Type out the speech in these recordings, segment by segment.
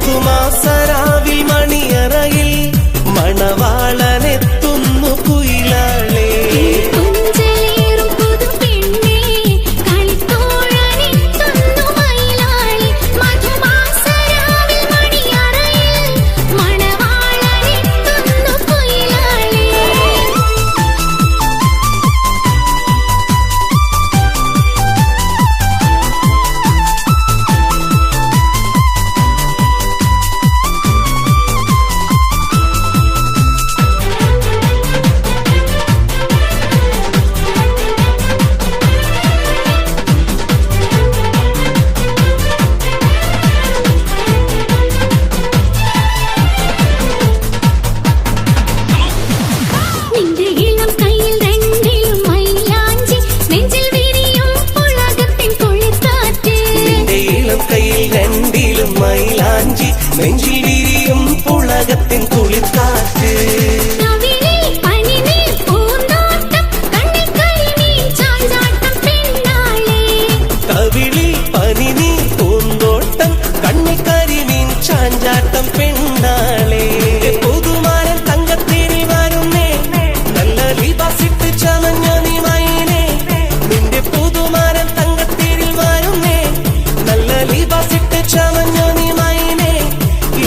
പുതുമാസരാവിൽ മണിയറയിൽ മണവാളനെത്തുന്നു കുയിലാളേ. മൈലാഞ്ചി നെഞ്ചിൽ വിരിയും പുളകത്തിൻ കുളിർക്കാറ്റ്. കവിളിൽ പനിനീ പൂന്തോട്ടം കണ്ണിൽ കരിമീൻ ചാഞ്ചാട്ടം പെണ്ണാളെ. പുതുമാരൻ തങ്കത്തേരിൽ വരുന്നേ നല്ല ലിബാസിട്ട് ചമഞ്ഞ നീ മൈനേ. നിന്റെ പുതുമാരൻ തങ്കത്തേരിൽ വരുന്നേ നല്ല ലിബാസിട്ട് ചമഞ്ഞ നീ മൈനേ.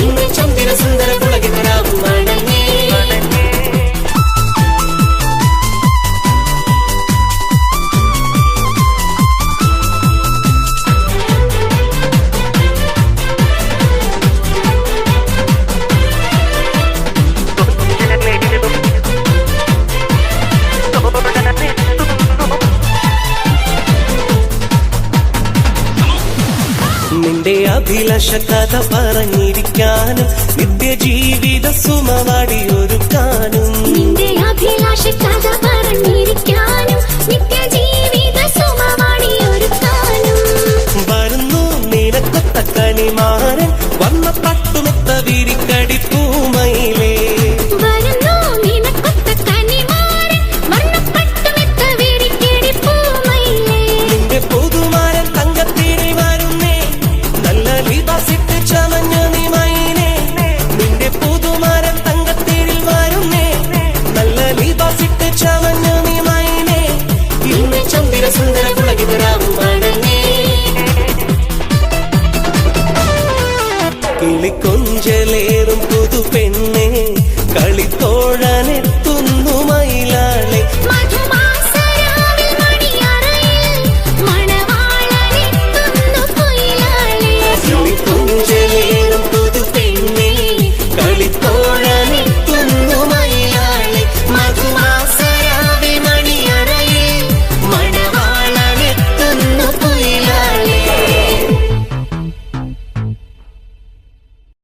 ഇന്ന് ചന്ദ്ര സുന്ദര പുളകിതരാകും മണങ്ങേ. നിന്റെ അഭിലാഷ കഥ പറഞ്ഞിരിക്കാനും നിത്യജീവിത സുമവാടി ഒരുക്കാനും. നിന്റെ അഭിലാഷ കഥ പറഞ്ഞിരിക്കാനും നിത്യജീവിത സുമവാടി ഒരുക്കാനും. വരുന്നു നിനക്കൊത്ത കനിമാരൻ വന്ന പട്ടുമെത്ത വിരിക്കടി പൂമയിലേ. വരുന്നു നിനക്കൊത്ത കനിമാരൻ വന്ന പട്ടുമെത്ത വിരിക്കടി പൂമയിലേ. നിന്റെ പുതുമാരൻ തങ്കത്തേരിൽ വരുന്നേ നല്ല ലിബാസിട്ട് ചമഞ്ഞ നീ മൈനേ. നിന്റെ പുതുമാരൻ തങ്കത്തേരിൽ വരുന്നേ നല്ല ലിബാസിട്ട് ചമഞ്ഞ നീ മൈനേ. ഇന്ന് ചന്ദ്ര സുന്ദര പുളകിതരാകും മണങ്ങേ. കിളിക്കൊഞ്ചലേറും പുതു പെണ്ണെ കളിത്തോഴനെത്തുന്നു